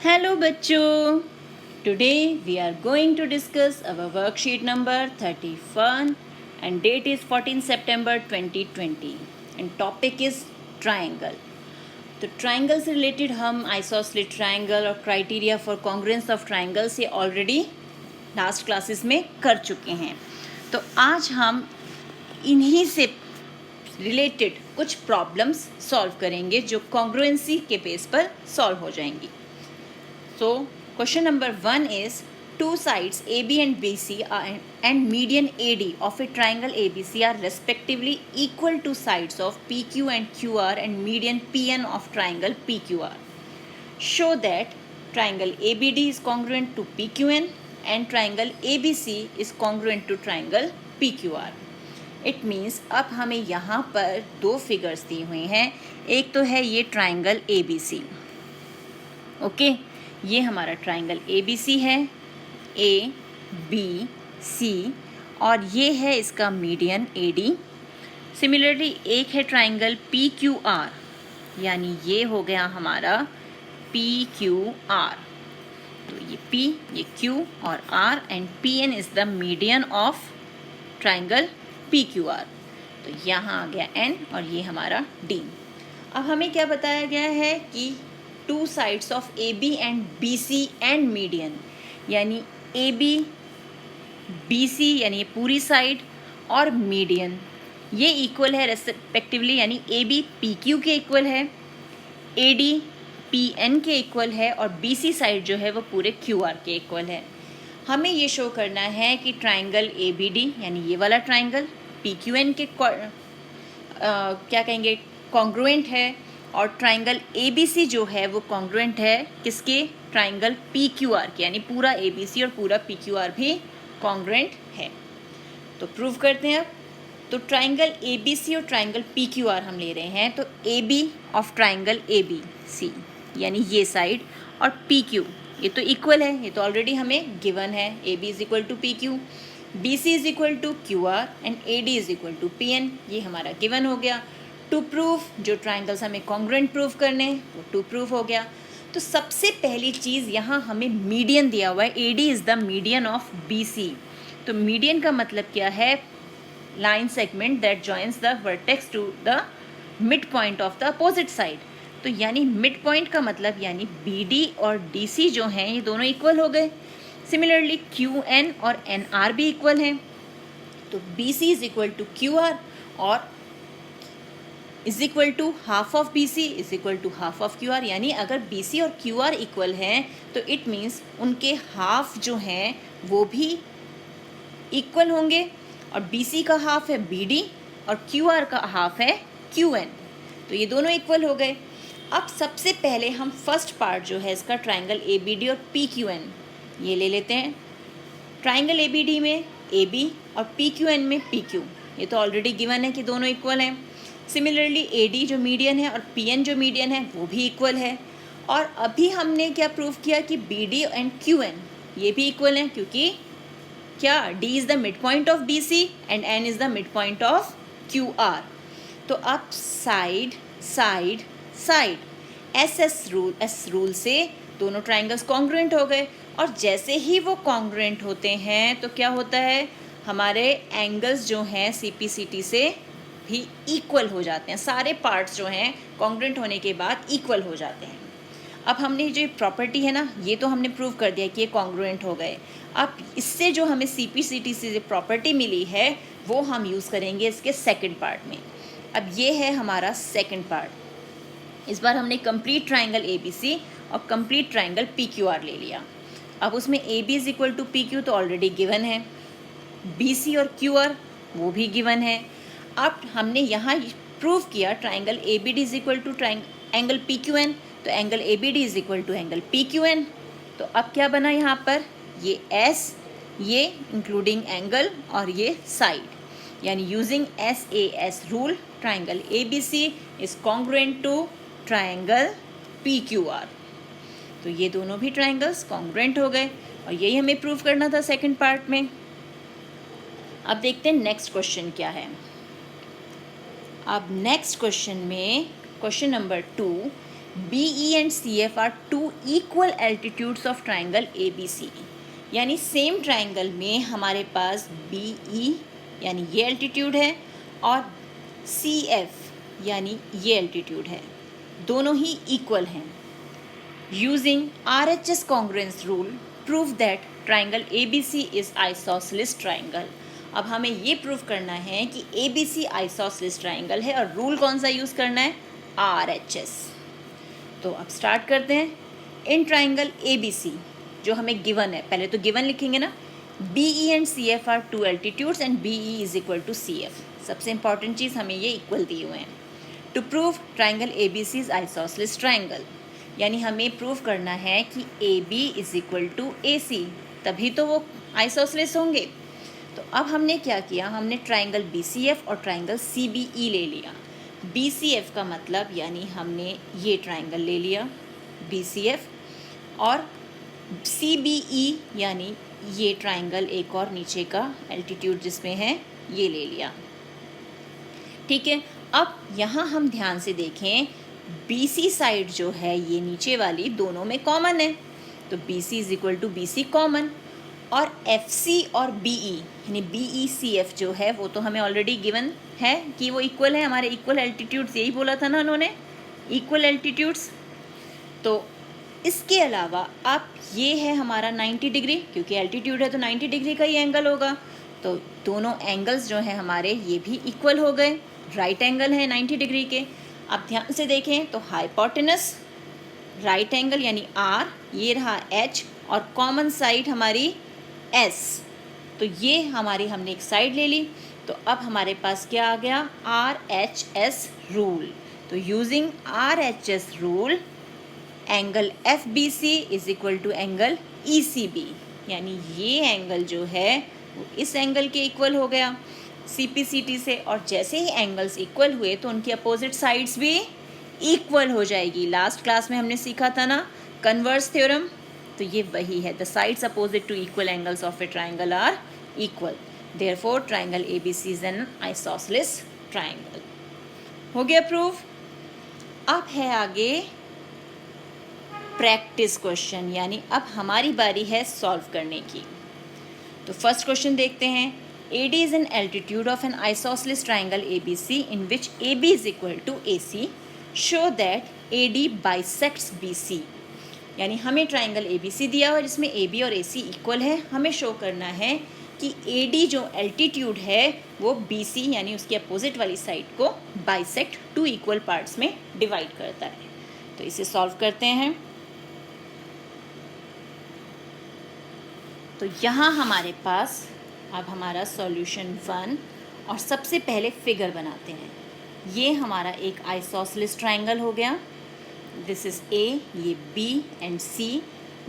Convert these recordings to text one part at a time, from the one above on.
Hello बच्चों, today we are going to discuss our worksheet number 31 and date is 14 September 2020 and topic is triangle. तो triangle से related हम आइसोसलेट triangle और criteria for congruence of triangles ये already last classes में कर चुके हैं। तो आज हम इन्हीं से रिलेटेड कुछ प्रॉब्लम्स सॉल्व करेंगे जो कॉन्ग्रुएंसी के बेस पर सॉल्व हो जाएंगी। So, question number 1 is two sides AB and BC and median AD of a triangle ABC are respectively equal to sides of PQ and QR and median PN of triangle PQR. Show that triangle ABD is congruent to PQN and triangle ABC is congruent to triangle PQR. It means अब हमें यहाँ पर दो figures दी हुई हैं। एक तो है ये ट्राइंगल ABC, ओके ये हमारा ट्राइंगल ABC है, A, B, C, और ये है इसका मीडियन AD। सिमिलरली एक है ट्राइंगल PQR, यानी ये हो गया हमारा PQR। तो ये P, ये Q और R and PN is the median of triangle PQR। तो यहाँ आ गया N और ये हमारा D। अब हमें क्या बताया गया है कि two sides of AB and BC and median, यानी AB BC यानी ये पूरी साइड और मीडियन ये इक्वल है रेस्पेक्टिवली, यानी AB PQ के इक्वल है, AD PN के इक्वल है और BC साइड जो है वो पूरे QR के इक्वल है। हमें ये शो करना है कि ट्राइंगल ABD यानी ये वाला ट्राइंगल PQN के क्या कहेंगे कॉन्ग्रुएंट है और ट्राइंगल ABC जो है वो कॉन्ग्रुएंट है किसके, ट्राइंगल PQR के, यानी पूरा ABC और पूरा PQR भी कॉन्ग्रुएंट है। तो प्रूव करते हैं अब। तो ट्राइंगल ABC और ट्राइंगल PQR हम ले रहे हैं, तो AB ऑफ ट्राइंगल ABC यानी ये साइड और PQ ये तो इक्वल है, ये तो ऑलरेडी हमें गिवन है। AB is equal to PQ, BC is equal to QR and AD is equal to PN, ये हमारा गिवन हो गया। टू प्रूफ जो ट्राइंगल्स हमें कॉन्ग्रुएंट प्रूफ करने वो टू प्रूफ हो गया। तो सबसे पहली चीज़ यहाँ हमें मीडियन दिया हुआ है, AD is the median of BC। तो मीडियन का मतलब क्या है, line segment that joins the vertex to the mid point of the opposite side. तो यानी मिड पॉइंट का मतलब यानी BD और DC जो हैं ये दोनों इक्वल हो गए। सिमिलरली QN और NR भी इक्वल हैं, तो BC is equal to QR और is equal to half of BC is equal to half of QR, यानी अगर BC और QR इक्वल हैं तो इट मीन्स उनके हाफ जो हैं वो भी इक्वल होंगे, और BC का हाफ है BD और QR का हाफ है QN, तो ये दोनों इक्वल हो गए। अब सबसे पहले हम फर्स्ट पार्ट जो है इसका ट्राइंगल ABD और PQN ये ले लेते हैं। ट्राइंगल ABD में AB और PQN में PQ, ये तो ऑलरेडी गिवन है कि दोनों इक्वल हैं। सिमिलरली AD जो मीडियन है और PN जो मीडियन है वो भी इक्वल है। और अभी हमने क्या प्रूव किया कि BD एंड QN ये भी इक्वल हैं, क्योंकि क्या D is the mid point of BC and N is the mid point of QR। तो अब side side side S rule से दोनों ट्राइंगल्स कॉन्ग्रुएंट हो गए, और जैसे ही वो कॉन्ग्रुएंट होते हैं तो क्या होता है, हमारे एंगल्स जो हैं CPCT से भी इक्वल हो जाते हैं। सारे पार्ट्स जो हैं कॉन्ग्रुएंट होने के बाद इक्वल हो जाते हैं। अब हमने जो प्रॉपर्टी है ना ये तो हमने प्रूव कर दिया कि ये कॉन्ग्रुएंट हो गए। अब इससे जो हमें CPCT से जो प्रॉपर्टी मिली है वो हम यूज़ करेंगे इसके सेकंड पार्ट में। अब ये है हमारा सेकंड पार्ट। इस बार हमने कंप्लीट ट्राइंगल ABC और कंप्लीट ट्राइंगल PQR ले लिया। अब उसमें AB is equal to PQ तो ऑलरेडी गिवन है, BC और QR वो भी गिवन है। अब हमने यहाँ प्रूव किया triangle ABD is equal to angle PQN, तो angle ABD is equal to angle PQN। तो अब क्या बना यहाँ पर, ये S, ये इंक्लूडिंग एंगल और ये साइड, यानी using SAS rule triangle ABC is congruent to triangle PQR। तो ये दोनों भी ट्राइंगल्स कॉन्ग्रुएंट हो गए और यही हमें प्रूव करना था सेकंड पार्ट में। अब देखते हैं नेक्स्ट क्वेश्चन क्या है। अब नेक्स्ट क्वेश्चन में question number 2, BE and CF are two equal altitudes of triangle ABC. यानी सेम ट्राइंगल में हमारे पास BE यानी ये एल्टीट्यूड है और CF यानी ये एल्टीट्यूड है, दोनों ही इक्वल हैं. Using RHS congruence rule prove that triangle ABC is isosceles triangle. अब हमें ये प्रूव करना है कि ABC आइसोसेलेस ट्राइंगल है और रूल कौन सा यूज़ करना है, RHS. तो अब स्टार्ट करते हैं. इन ट्राइंगल ABC जो हमें गिवन है, पहले तो गिवन लिखेंगे ना. BE and CF are two altitudes and BE is equal to CF. सबसे इंपॉर्टेंट चीज़, हमें ये इक्वल दिए हुए हैं. To prove triangle ABC is isosceles triangle, यानी हमें प्रूव करना है कि AB is equal to AC, तभी तो वो आइसोसेलेस होंगे. तो अब हमने क्या किया, हमने ट्राइंगल BCF और ट्राइंगल CBE ले लिया. BCF का मतलब यानी हमने ये ट्राइंगल ले लिया BCF, और CBE यानी ये ट्राइंगल एक और नीचे का एल्टीट्यूड जिसमें है ये ले लिया. ठीक है. अब यहाँ हम ध्यान से देखें, BC साइड जो है ये नीचे वाली दोनों में कॉमन है, तो BC is equal to BC common, और FC और BE यानी BECF जो है वो तो हमें ऑलरेडी गिवन है कि वो इक्वल है, हमारे इक्वल एल्टीट्यूड्स, यही बोला था ना उन्होंने, इक्वल एल्टीट्यूड्स. तो इसके अलावा अब ये है हमारा 90 डिग्री, क्योंकि एल्टीट्यूड है तो 90 डिग्री का ही एंगल होगा. तो दोनों एंगल्स जो हैं हमारे ये भी इक्वल हो गए, राइट एंगल है 90 डिग्री के. अब ध्यान से देखें तो हाइपोटेनस राइट एंगल यानी R, ये रहा H, और कॉमन साइड हमारी S. तो ये हमारी हमने एक साइड ले ली. तो अब हमारे पास क्या आ गया, RHS रूल. तो using RHS rule angle FBC is equal to angle ECB, यानी ये एंगल जो है वो इस एंगल के इक्वल हो गया CPCT से. और जैसे ही एंगल्स इक्वल हुए तो उनकी अपोजिट साइड्स भी इक्वल हो जाएगी. लास्ट क्लास में हमने सीखा था ना कन्वर्स थ्योरम, तो ये वही है. The sides opposite to equal angles of a triangle are equal, therefore triangle ABC is an isosceles triangle. हो गया प्रूफ. अब है आगे प्रैक्टिस क्वेश्चन, यानी अब हमारी बारी है सॉल्व करने की. तो फर्स्ट क्वेश्चन देखते हैं. AD is an altitude of an isosceles triangle ABC in which AB is equal to AC. Show that AD bisects BC. यानी हमें ट्राइंगल ABC दिया हुआ है जिसमें AB और AC इक्वल है. हमें शो करना है कि AD जो एल्टीट्यूड है वो BC यानी उसके अपोजिट वाली साइड को बाइसेक्ट टू इक्वल पार्ट्स में डिवाइड करता है. तो इसे सॉल्व करते हैं. तो यहाँ हमारे पास अब हमारा सॉल्यूशन 1, और सबसे पहले फिगर बनाते हैं. ये हमारा एक आइसोसेलेस ट्राइंगल हो गया. दिस इज़ A, ये B and C.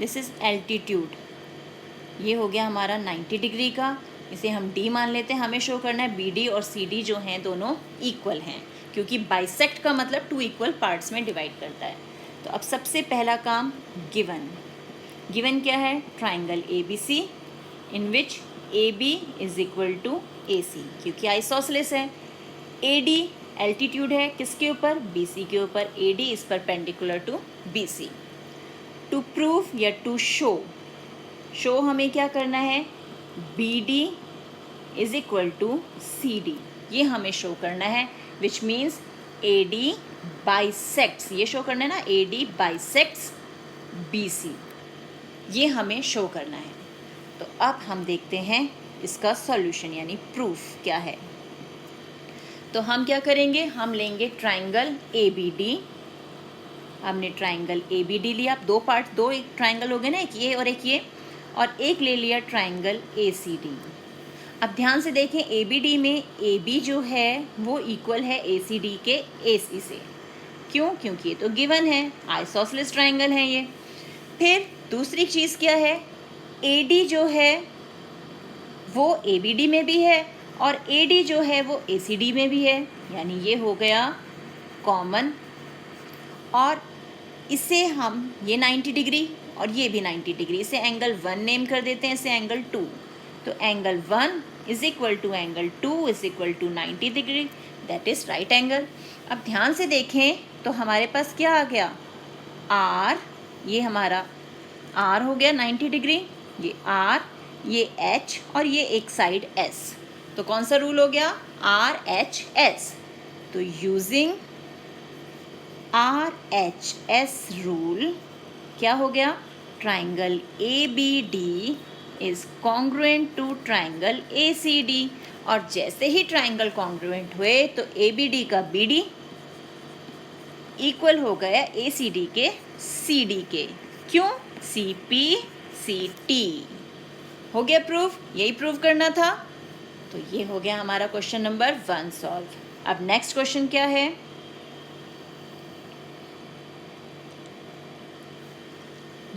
This is altitude. ये हो गया हमारा 90 डिग्री का, इसे हम D मान लेते हैं. हमें शो करना है BD और CD जो हैं दोनों इक्वल हैं, क्योंकि बाइसेक्ट का मतलब टू इक्वल पार्ट्स में डिवाइड करता है. तो अब सबसे पहला काम, गिवन क्या है, triangle ABC in which AB is equal to AC, क्योंकि आइसोसेलेस है. AD एल्टीट्यूड है किसके ऊपर, BC के ऊपर. AD is perpendicular to BC. To prove या टू शो हमें क्या करना है, BD is equal to CD, ये हमें शो करना है. विच मीन्स AD बाइसेक्ट्स, ये शो करना है ना, AD बाइसेक्ट्स BC, ये हमें शो करना है. तो अब हम देखते हैं इसका सॉल्यूशन यानी प्रूफ क्या है. तो हम क्या करेंगे, हम लेंगे ट्राइंगल ABD. हमने ट्राइंगल ABD लिया. दो एक ट्राइंगल हो गए ना, एक ये और एक ये, और एक ले लिया ट्राइंगल ACD. अब ध्यान से देखें, ABD में AB जो है वो इक्वल है ACD के AC से. क्यों, क्योंकि ये तो गिवन है, आइसोसेलेस ट्राइंगल है ये. फिर दूसरी चीज़ क्या है, AD जो है वो ABD में भी है और AD जो है वो ACD में भी है, यानी ये हो गया कॉमन. और इसे हम ये 90 डिग्री और ये भी 90 डिग्री, इसे एंगल 1 नेम कर देते हैं, इसे एंगल 2. तो angle 1 is equal to angle 2 is equal to 90 degree, that is right angle. अब ध्यान से देखें तो हमारे पास क्या आ गया, आर, ये हमारा आर हो गया 90 डिग्री, ये आर, ये एच और ये एक साइड एस। तो कौन सा रूल हो गया? R H S. तो using R H S rule क्या हो गया? Triangle A B D is congruent to triangle A C D. और जैसे ही ट्राइंगल कॉन्ग्रुएंट हुए तो ए बी डी का बी डी इक्वल हो गया ए सी डी के सी डी के। क्यों? C P C T. हो गया प्रूफ? यही प्रूव करना था। तो ये हो गया हमारा क्वेश्चन नंबर 1 सॉल्व। अब नेक्स्ट क्वेश्चन क्या है?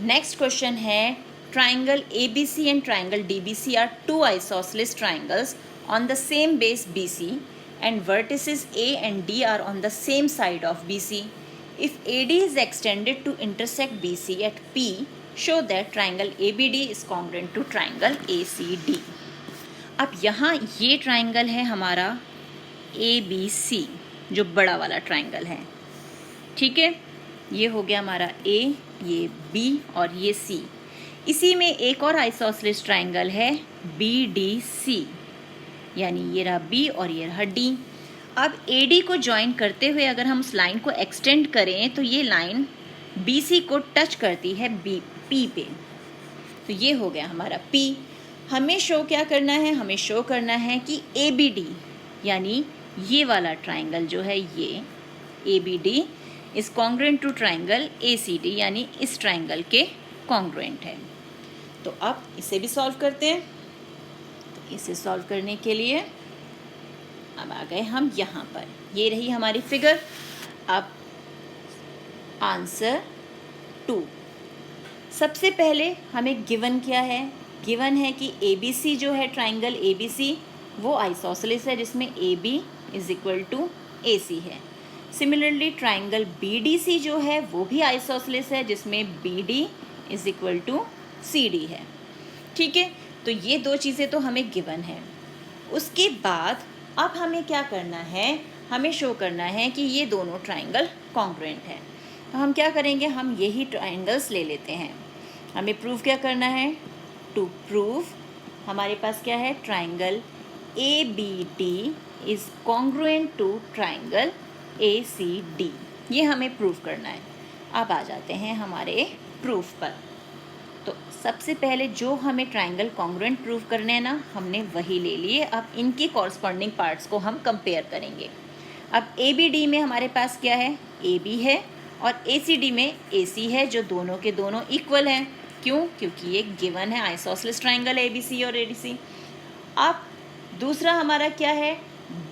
नेक्स्ट क्वेश्चन है triangle ABC and triangle DBC are two isosceles triangles on the same base BC and vertices A and D are on the same side of BC. If AD is extended to intersect BC at P, show that triangle ABD is congruent to triangle ACD. अब यहाँ ये triangle है हमारा ABC, जो बड़ा वाला triangle है, ठीक है। ये हो गया हमारा A, ये B और ये C। इसी में एक और आइसोसेलेस ट्राइंगल है BDC, यानी ये रहा B और ये रहा D। अब AD को ज्वाइन करते हुए अगर हम उस लाइन को एक्सटेंड करें तो ये लाइन BC को टच करती है P पे। तो ये हो गया हमारा P। हमें शो क्या करना है? हमें शो करना है कि ABD, यानी ये वाला ट्राइंगल जो है ये ABD is congruent to triangle ACD, यानी इस ट्राइंगल के कॉन्ग्रुएंट है। तो अब इसे भी सॉल्व करते हैं। तो इसे सॉल्व करने के लिए अब आ गए हम यहाँ पर। ये रही हमारी फिगर। अब आंसर 2। सबसे पहले हमें गिवन क्या है? गिवन है कि ABC जो है ट्राइंगल ABC वो आइसोसेलेस है जिसमें AB is equal to AC है। सिमिलरली ट्राइंगल BDC जो है वो भी आइसोसेलेस है जिसमें BD is equal to CD है, ठीक है। तो ये दो चीज़ें तो हमें गिवन है। उसके बाद अब हमें क्या करना है? हमें शो करना है कि ये दोनों ट्राइंगल कॉन्ग्रुएंट है। तो हम क्या करेंगे? हम यही ट्राइंगल्स ले लेते हैं। हमें प्रूव क्या करना है? टू प्रूव हमारे पास क्या है? Triangle ABD is congruent to triangle ACD। ये हमें प्रूव करना है। अब आ जाते हैं हमारे प्रूफ पर। तो सबसे पहले जो हमें ट्राइंगल कॉन्ग्रुएंट प्रूव करने हैं ना, हमने वही ले लिए। अब इनकी कॉरस्पॉन्डिंग पार्ट्स को हम कंपेयर करेंगे। अब ABD में हमारे पास क्या है? AB है और ACD में AC है, जो दोनों के दोनों इक्वल हैं। क्यों? क्योंकि ये गिवन है आइसोसेलेस ट्राइंगल ABC और ADC। अब दूसरा हमारा क्या है?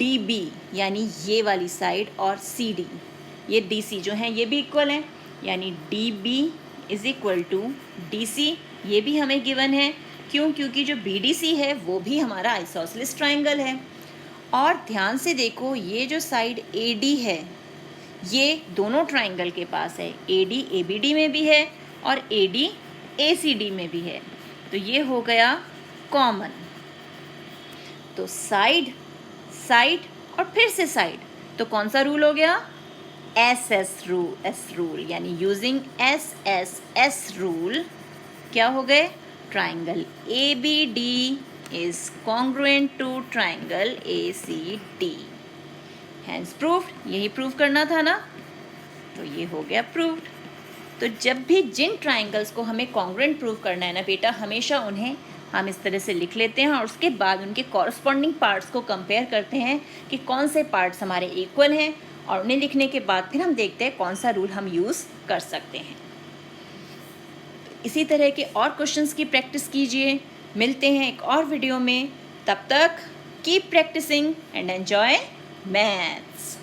DB, यानी ये वाली साइड और CD, ये DC जो हैं ये भी इक्वल हैं, यानी DB is equal to DC। ये भी हमें गिवन है। क्यों? क्योंकि जो BDC है वो भी हमारा आइसोसेलेस ट्राइंगल है। और ध्यान से देखो, ये जो साइड AD है ये दोनों ट्राइंगल के पास है। AD ABD में भी है और AD ACD में भी है। तो ये हो गया कॉमन। तो साइड साइड और फिर से साइड, तो कौन सा रूल हो गया? एस रूल, यानी यूजिंग एस रूल क्या हो गए? Triangle ABD is congruent to triangle ACD। Hence proved. यही प्रूव करना था ना, तो ये हो गया प्रूव्ड। तो जब भी जिन ट्राइंगल्स को हमें कॉन्ग्रुएंट प्रूव करना है ना बेटा, हमेशा उन्हें हम इस तरह से लिख लेते हैं और उसके बाद उनके कॉरस्पॉन्डिंग पार्ट्स को कंपेयर करते हैं कि कौन से पार्ट्स हमारे इक्वल हैं, और उन्हें लिखने के बाद फिर हम देखते हैं कौन सा रूल हम यूज़ कर सकते हैं। इसी तरह के और क्वेश्चंस की प्रैक्टिस कीजिए। मिलते हैं एक और वीडियो में। तब तक keep practising and enjoy maths.